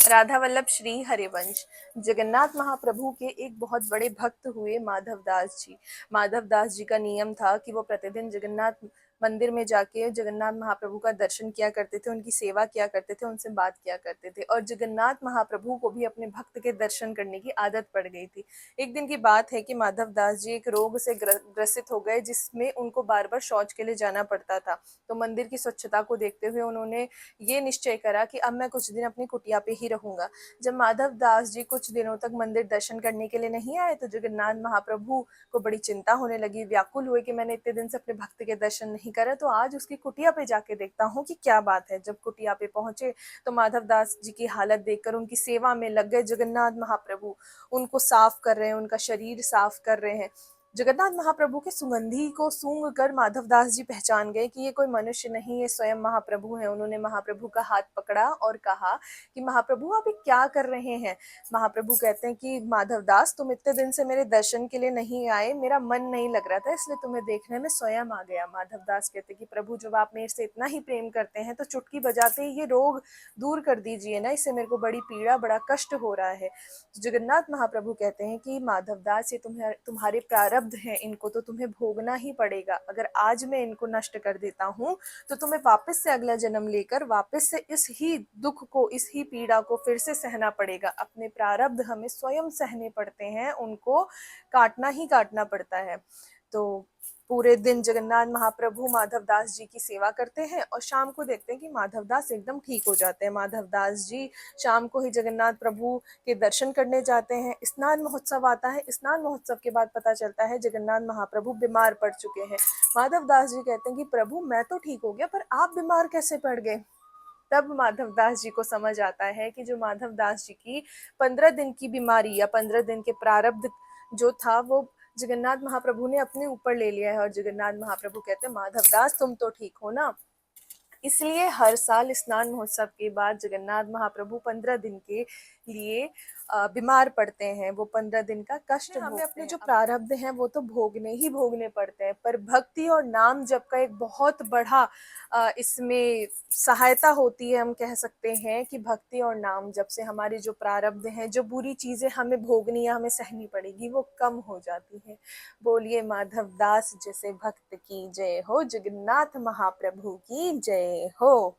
राधा वल्लभ श्री हरिवंश। जगन्नाथ महाप्रभु के एक बहुत बड़े भक्त हुए माधव दास जी। माधव दास जी का नियम था कि वो प्रतिदिन जगन्नाथ मंदिर में जाके जगन्नाथ महाप्रभु का दर्शन किया करते थे, उनकी सेवा किया करते थे, उनसे बात किया करते थे। और जगन्नाथ महाप्रभु को भी अपने भक्त के दर्शन करने की आदत पड़ गई थी। एक दिन की बात है कि माधव दास जी एक रोग से ग्रसित हो गए, जिसमें उनको बार बार शौच के लिए जाना पड़ता था। तो मंदिर की स्वच्छता को देखते हुए उन्होंने ये निश्चय करा कि अब मैं कुछ दिन अपनी कुटिया पे ही रहूंगा। जब माधव दास जी कुछ दिनों तक मंदिर दर्शन करने के लिए नहीं आए तो जगन्नाथ महाप्रभु को बड़ी चिंता होने लगी, व्याकुल हुए कि मैंने इतने दिन से अपने भक्त के दर्शन नहीं करे, तो आज उसकी कुटिया पे जाके देखता हूँ कि क्या बात है। जब कुटिया पे पहुंचे तो माधव दास जी की हालत देखकर उनकी सेवा में लग गए जगन्नाथ महाप्रभु। उनको साफ कर रहे हैं, उनका शरीर साफ कर रहे हैं। जगन्नाथ महाप्रभु के सुगंधी को सूंघ कर माधव दास जी पहचान गए कि ये कोई मनुष्य नहीं, ये स्वयं महाप्रभु हैं। उन्होंने महाप्रभु का हाथ पकड़ा और कहा कि महाप्रभु आप ये क्या कर रहे हैं। महाप्रभु कहते हैं कि माधव दास, तुम इतने दिन से मेरे दर्शन के लिए नहीं आए, मेरा मन नहीं लग रहा था, इसलिए तुम्हें देखने में स्वयं आ गया। माधव दास कहते हैं कि प्रभु, जब आप मेरे से इतना ही प्रेम करते हैं तो चुटकी बजाते ही ये रोग दूर कर दीजिए ना, इससे मेरे को बड़ी पीड़ा, बड़ा कष्ट हो रहा है। जगन्नाथ महाप्रभु कहते हैं कि माधव दास, ये तुम्हारे प्रारब्ध हैं, इनको तो तुम्हें भोगना ही पड़ेगा। अगर आज मैं इनको नष्ट कर देता हूँ तो तुम्हें वापस से अगला जन्म लेकर वापस से इस ही दुख को, इस ही पीड़ा को फिर से सहना पड़ेगा। अपने प्रारब्ध हमें स्वयं सहने पड़ते हैं, उनको काटना ही काटना पड़ता है। तो पूरे दिन जगन्नाथ महाप्रभु माधव दास जी की सेवा करते हैं और शाम को देखते हैं कि माधव दास एकदम ठीक हो जाते हैं। माधव दास जी शाम को ही जगन्नाथ प्रभु के दर्शन करने जाते हैं। स्नान महोत्सव आता है। स्नान महोत्सव के बाद पता चलता है जगन्नाथ महाप्रभु बीमार पड़ चुके हैं। माधव दास जी कहते हैं कि प्रभु, मैं तो ठीक हो गया, पर आप बीमार कैसे पड़ गए। तब माधव दास जी को समझ आता है कि जो माधव दास जी की 15 दिन की बीमारी या 15 दिन के प्रारब्ध जो था, वो जगन्नाथ महाप्रभु ने अपने ऊपर ले लिया है। और जगन्नाथ महाप्रभु कहते हैं, माधव दास तुम तो ठीक हो ना। इसलिए हर साल स्नान महोत्सव के बाद जगन्नाथ महाप्रभु 15 दिन के लिए बीमार पड़ते हैं। वो 15 दिन का कष्ट हमें अपने जो प्रारब्ध हैं वो तो भोगने ही भोगने पड़ते हैं, पर भक्ति और नाम जप का एक बहुत बड़ा इसमें सहायता होती है। हम कह सकते हैं कि भक्ति और नाम जप से हमारे जो प्रारब्ध हैं, जो बुरी चीजें हमें भोगनी या हमें सहनी पड़ेगी, वो कम हो जाती है। बोलिए माधव दास जैसे भक्त की जय हो, जगन्नाथ महाप्रभु की जय हो।